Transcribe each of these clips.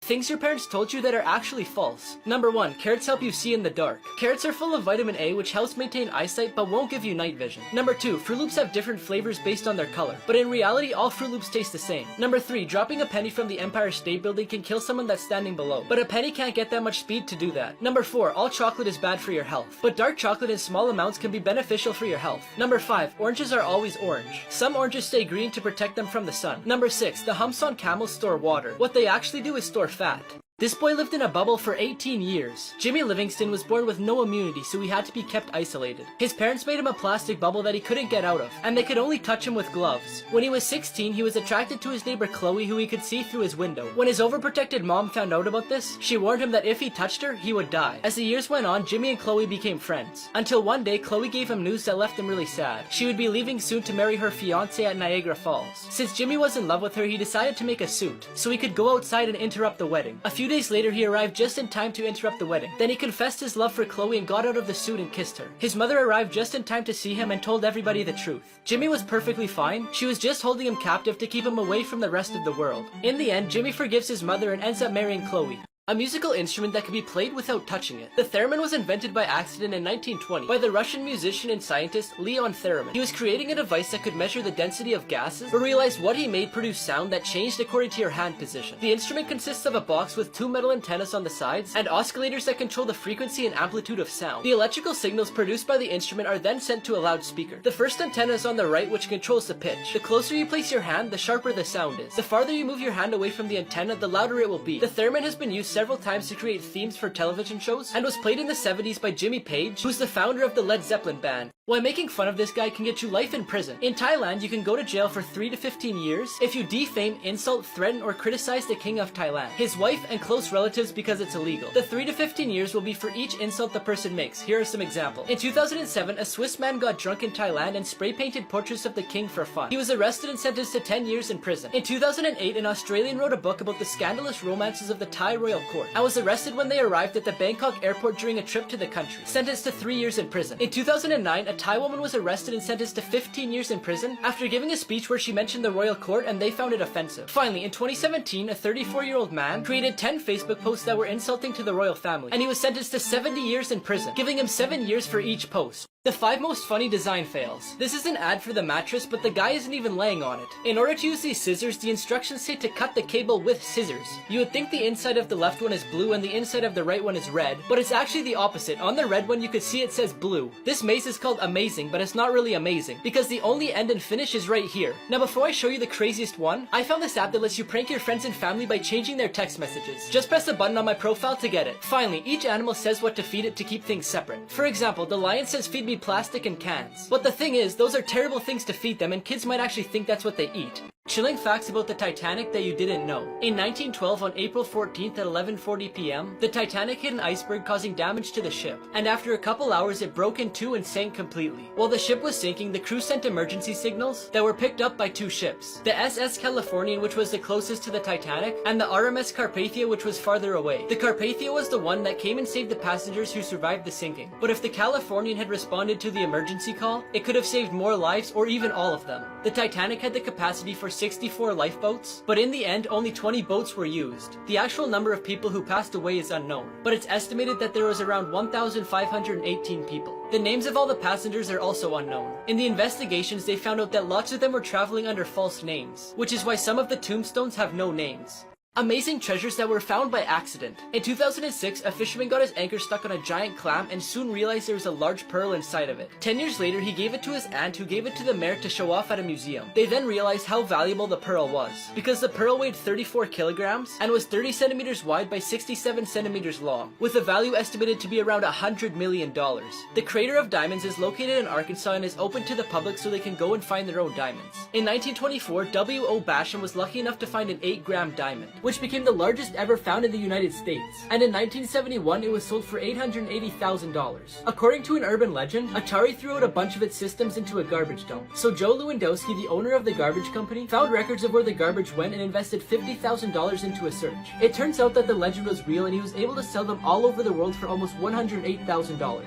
Things your parents told you that are actually false. Number 1. Carrots help you see in the dark. Carrots are full of vitamin A, which helps maintain eyesight but won't give you night vision. Number 2. Fruit Loops have different flavors based on their color, but in reality all Fruit Loops taste the same. Number 3. Dropping a penny from the Empire State Building can kill someone that's standing below, but a penny can't get that much speed to do that. Number 4. All chocolate is bad for your health, but dark chocolate in small amounts can be beneficial for your health. Number 5. Oranges are always orange. Some oranges stay green to protect them from the sun. Number 6. The humps on camels store water. What they actually do is store fat. This boy lived in a bubble for 18 years. Jimmy Livingston was born with no immunity, so he had to be kept isolated. His parents made him a plastic bubble that he couldn't get out of, and they could only touch him with gloves. When he was 16, he was attracted to his neighbor Chloe, who he could see through his window. When his overprotected mom found out about this, she warned him that if he touched her, he would die. As the years went on, Jimmy and Chloe became friends. Until one day, Chloe gave him news that left him really sad. She would be leaving soon to marry her fiancé at Niagara Falls. Since Jimmy was in love with her, he decided to make a suit, so he could go outside and interrupt the wedding. A few days later, he arrived just in time to interrupt the wedding. Then he confessed his love for Chloe and got out of the suit and kissed her. His mother arrived just in time to see him and told everybody the truth. Jimmy was perfectly fine. She was just holding him captive to keep him away from the rest of the world. In the end, Jimmy forgives his mother and ends up marrying Chloe. A musical instrument that can be played without touching it. The theremin was invented by accident in 1920 by the Russian musician and scientist Leon Theremin. He was creating a device that could measure the density of gases, but realized what he made produced sound that changed according to your hand position. The instrument consists of a box with 2 metal antennas on the sides and oscillators that control the frequency and amplitude of sound. The electrical signals produced by the instrument are then sent to a loudspeaker. The first antenna is on the right, which controls the pitch. The closer you place your hand, the sharper the sound is. The farther you move your hand away from the antenna, the louder it will be. The theremin has been used several times to create themes for television shows and was played in the 70s by Jimmy Page, who's the founder of the Led Zeppelin band. Why making fun of this guy can get you life in prison. In Thailand, you can go to jail for 3 to 15 years if you defame, insult, threaten, or criticize the king of Thailand, his wife, and close relatives because it's illegal. The 3 to 15 years will be for each insult the person makes. Here are some examples. In 2007, a Swiss man got drunk in Thailand and spray painted portraits of the king for fun. He was arrested and sentenced to 10 years in prison. In 2008, an Australian wrote a book about the scandalous romances of the Thai royal court and was arrested when they arrived at the Bangkok airport during a trip to the country, sentenced to 3 years in prison. In 2009, a Thai woman was arrested and sentenced to 15 years in prison after giving a speech where she mentioned the royal court and they found it offensive. Finally, in 2017, a 34-year-old man created 10 Facebook posts that were insulting to the royal family, and he was sentenced to 70 years in prison, giving him 7 years for each post. The 5 most funny design fails. This is an ad for the mattress, but the guy isn't even laying on it. In order to use these scissors, the instructions say to cut the cable with scissors. You would think the inside of the left one is blue and the inside of the right one is red, but it's actually the opposite. On the red one, you could see it says blue. This maze is called amazing, but it's not really amazing, because the only end and finish is right here. Now before I show you the craziest one, I found this app that lets you prank your friends and family by changing their text messages. Just press a button on my profile to get it. Finally, each animal says what to feed it to keep things separate. For example, the lion says feed me plastic and cans. But the thing is, those are terrible things to feed them and kids might actually think that's what they eat. Chilling facts about the Titanic that you didn't know. In 1912, on April 14th at 11:40 p.m., the Titanic hit an iceberg causing damage to the ship, and after a couple hours it broke in two and sank completely. While the ship was sinking, the crew sent emergency signals that were picked up by 2 ships. The SS Californian, which was the closest to the Titanic, and the RMS Carpathia, which was farther away. The Carpathia was the one that came and saved the passengers who survived the sinking. But if the Californian had responded to the emergency call, it could have saved more lives or even all of them. The Titanic had the capacity for 64 lifeboats, but in the end only 20 boats were used. The actual number of people who passed away is unknown, but it's estimated that there was around 1,518 people. The names of all the passengers are also unknown. In the investigations, they found out that lots of them were traveling under false names, which is why some of the tombstones have no names. Amazing treasures that were found by accident. In 2006, a fisherman got his anchor stuck on a giant clam and soon realized there was a large pearl inside of it. 10 years later, he gave it to his aunt, who gave it to the mayor to show off at a museum. They then realized how valuable the pearl was, because the pearl weighed 34 kilograms and was 30 centimeters wide by 67 centimeters long, with a value estimated to be around $100 million. The Crater of Diamonds is located in Arkansas and is open to the public so they can go and find their own diamonds. In 1924, W.O. Basham was lucky enough to find an 8-gram diamond, which became the largest ever found in the United States, and in 1971 it was sold for $880,000. According to an urban legend, Atari threw out a bunch of its systems into a garbage dump, so Joe Lewandowski, the owner of the garbage company, found records of where the garbage went and invested $50,000 into a search. It turns out that the legend was real and he was able to sell them all over the world for almost $108,000.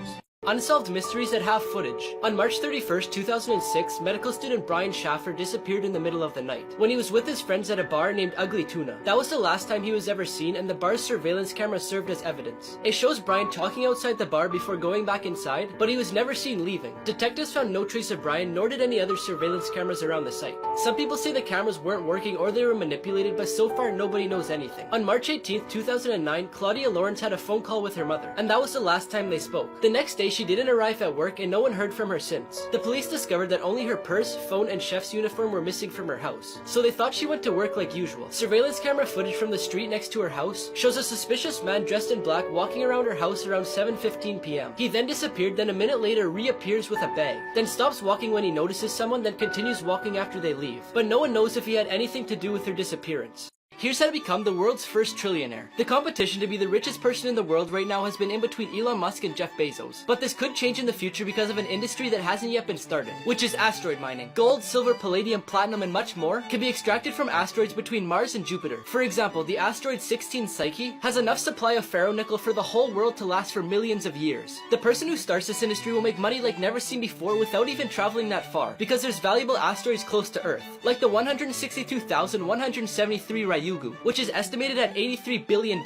Unsolved mysteries that have footage. On March 31st, 2006, medical student Brian Schaffer disappeared in the middle of the night when he was with his friends at a bar named Ugly Tuna. That was the last time he was ever seen, and the bar's surveillance camera served as evidence. It shows Brian talking outside the bar before going back inside, but he was never seen leaving. Detectives found no trace of Brian, nor did any other surveillance cameras around the site. Some people say the cameras weren't working or they were manipulated, but so far nobody knows anything. On March 18th, 2009, Claudia Lawrence had a phone call with her mother, and that was the last time they spoke. The next day, she didn't arrive at work and no one heard from her since. The police discovered that only her purse, phone, and chef's uniform were missing from her house, so they thought she went to work like usual. Surveillance camera footage from the street next to her house shows a suspicious man dressed in black walking around her house around 7:15 p.m. He then disappeared, then a minute later reappears with a bag, then stops walking when he notices someone, then continues walking after they leave. But no one knows if he had anything to do with her disappearance. Here's how to become the world's first trillionaire. The competition to be the richest person in the world right now has been in between Elon Musk and Jeff Bezos. But this could change in the future because of an industry that hasn't yet been started, which is asteroid mining. Gold, silver, palladium, platinum, and much more can be extracted from asteroids between Mars and Jupiter. For example, the asteroid 16 Psyche has enough supply of ferronickel for the whole world to last for millions of years. The person who starts this industry will make money like never seen before without even traveling that far, because there's valuable asteroids close to Earth, like the 162,173 Ryugu, which is estimated at $83 billion.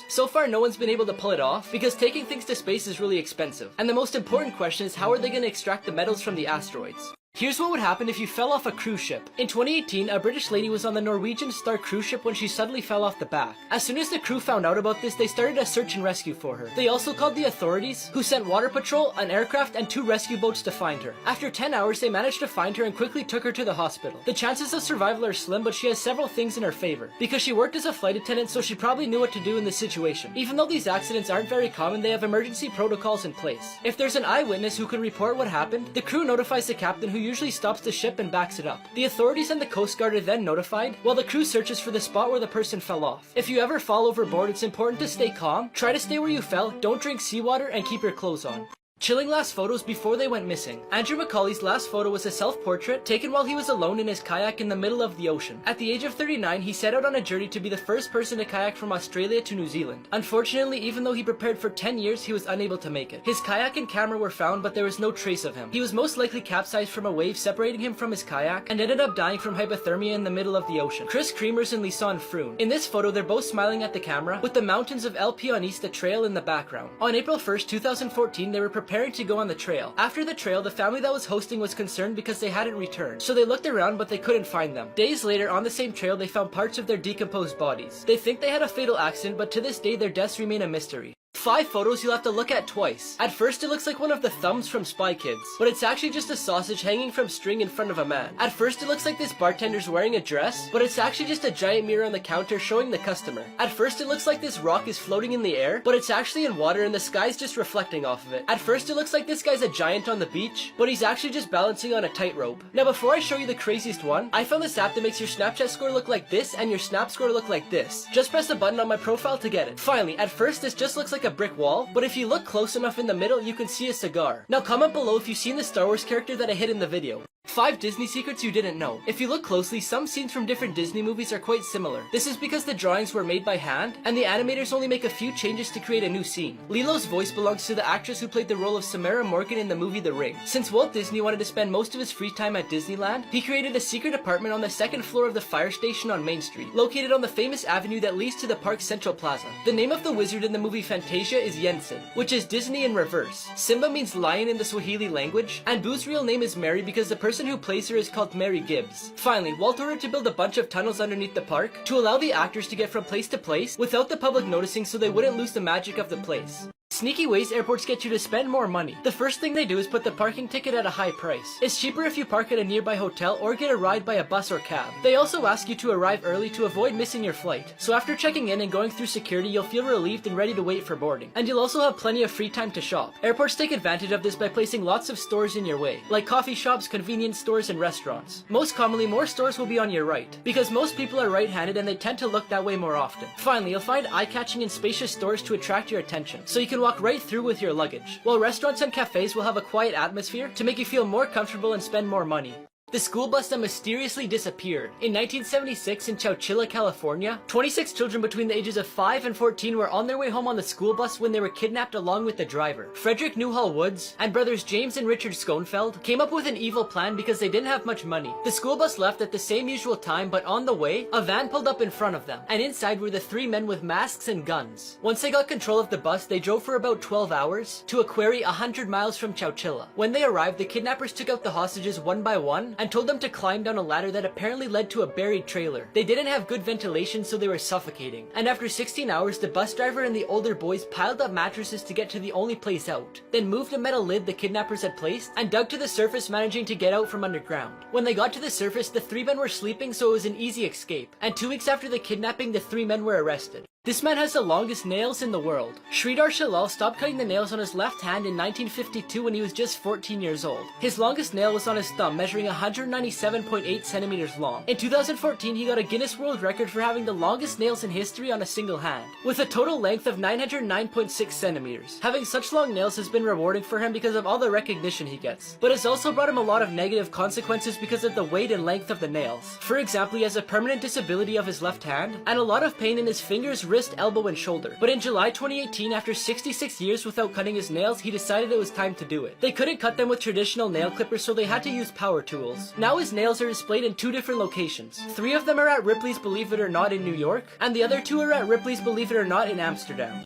So far, no one's been able to pull it off because taking things to space is really expensive. And the most important question is, how are they going to extract the metals from the asteroids? Here's what would happen if you fell off a cruise ship. In 2018, a British lady was on the Norwegian Star cruise ship when she suddenly fell off the back. As soon as the crew found out about this, they started a search and rescue for her. They also called the authorities, who sent water patrol, an aircraft, and 2 rescue boats to find her. After 10 hours, they managed to find her and quickly took her to the hospital. The chances of survival are slim, but she has several things in her favor. Because she worked as a flight attendant, so she probably knew what to do in this situation. Even though these accidents aren't very common, they have emergency protocols in place. If there's an eyewitness who can report what happened, the crew notifies the captain, who usually stops the ship and backs it up. The authorities and the Coast Guard are then notified, while the crew searches for the spot where the person fell off. If you ever fall overboard, it's important to stay calm, try to stay where you fell, don't drink seawater, and keep your clothes on. Chilling last photos before they went missing. Andrew Macaulay's last photo was a self-portrait taken while he was alone in his kayak in the middle of the ocean. At the age of 39, he set out on a journey to be the first person to kayak from Australia to New Zealand. Unfortunately, even though he prepared for 10 years, he was unable to make it. His kayak and camera were found, but there was no trace of him. He was most likely capsized from a wave separating him from his kayak and ended up dying from hypothermia in the middle of the ocean. Chris Creamers and Lisanne Froon. In this photo, they're both smiling at the camera, with the mountains of El Pionista Trail in the background. On April 1st, 2014, they were preparing to go on the trail. After the trail, the family that was hosting was concerned because they hadn't returned, so they looked around but they couldn't find them. Days later, on the same trail, they found parts of their decomposed bodies. They think they had a fatal accident, but to this day their deaths remain a mystery. 5 photos you'll have to look at twice. At first, it looks like one of the thumbs from Spy Kids, but it's actually just a sausage hanging from string in front of a man. At first, it looks like this bartender's wearing a dress, but it's actually just a giant mirror on the counter showing the customer. At first, it looks like this rock is floating in the air, but it's actually in water and the sky's just reflecting off of it. At first, it looks like this guy's a giant on the beach, but he's actually just balancing on a tightrope. Now, before I show you the craziest one, I found this app that makes your Snapchat score look like this and your Snap score look like this. Just press the button on my profile to get it. Finally, at first, this just looks like a brick wall, but if you look close enough in the middle, you can see a cigar. Now comment below if you've seen the Star Wars character that I hid in the video. 5 Disney secrets you didn't know. If you look closely, some scenes from different Disney movies are quite similar. This is because the drawings were made by hand, and the animators only make a few changes to create a new scene. Lilo's voice belongs to the actress who played the role of Samara Morgan in the movie The Ring. Since Walt Disney wanted to spend most of his free time at Disneyland, he created a secret apartment on the 2nd floor of the fire station on Main Street, located on the famous avenue that leads to the park's Central Plaza. The name of the wizard in the movie Fantasia is Yensid, which is Disney in reverse. Simba means lion in the Swahili language, and Boo's real name is Mary because the person who plays her is called Mary Gibbs. Finally, Walt ordered to build a bunch of tunnels underneath the park to allow the actors to get from place to place without the public noticing, so they wouldn't lose the magic of the place. Sneaky ways airports get you to spend more money. The first thing they do is put the parking ticket at a high price. It's cheaper if you park at a nearby hotel or get a ride by a bus or cab. They also ask you to arrive early to avoid missing your flight. So after checking in and going through security, you'll feel relieved and ready to wait for boarding. And you'll also have plenty of free time to shop. Airports take advantage of this by placing lots of stores in your way, like coffee shops, convenience stores, and restaurants. Most commonly, more stores will be on your right, because most people are right-handed and they tend to look that way more often. Finally, you'll find eye-catching and spacious stores to attract your attention, so you can walk right through with your luggage, while restaurants and cafes will have a quiet atmosphere to make you feel more comfortable and spend more money. the school bus that mysteriously disappeared. In 1976 in Chowchilla, California, 26 children between the ages of 5 and 14 were on their way home on the school bus when they were kidnapped along with the driver. Frederick Newhall Woods and brothers James and Richard Schoenfeld came up with an evil plan because they didn't have much money. The school bus left at the same usual time, but on the way, a van pulled up in front of them, and inside were the 3 men with masks and guns. Once they got control of the bus, they drove for about 12 hours to a quarry 100 miles from Chowchilla. When they arrived, the kidnappers took out the hostages one by one and told them to climb down a ladder that apparently led to a buried trailer. They didn't have good ventilation, so they were suffocating. And after 16 hours, the bus driver and the older boys piled up mattresses to get to the only place out, then moved a metal lid the kidnappers had placed and dug to the surface, managing to get out from underground. When they got to the surface, the 3 men were sleeping, so it was an easy escape. And 2 weeks after the kidnapping, the 3 men were arrested. This man has the longest nails in the world. Sridhar Shalal stopped cutting the nails on his left hand in 1952 when he was just 14 years old. His longest nail was on his thumb, measuring 197.8 centimeters long. In 2014, he got a Guinness World Record for having the longest nails in history on a single hand, with a total length of 909.6 centimeters. Having such long nails has been rewarding for him because of all the recognition he gets, but it's also brought him a lot of negative consequences because of the weight and length of the nails. For example, he has a permanent disability of his left hand and a lot of pain in his fingers, wrist, elbow, and shoulder. But in July 2018, after 66 years without cutting his nails, he decided it was time to do it. They couldn't cut them with traditional nail clippers, so they had to use power tools. Now his nails are displayed in 2 different locations. 3 of them are at Ripley's Believe It or Not in New York, and the other 2 are at Ripley's Believe It or Not in Amsterdam.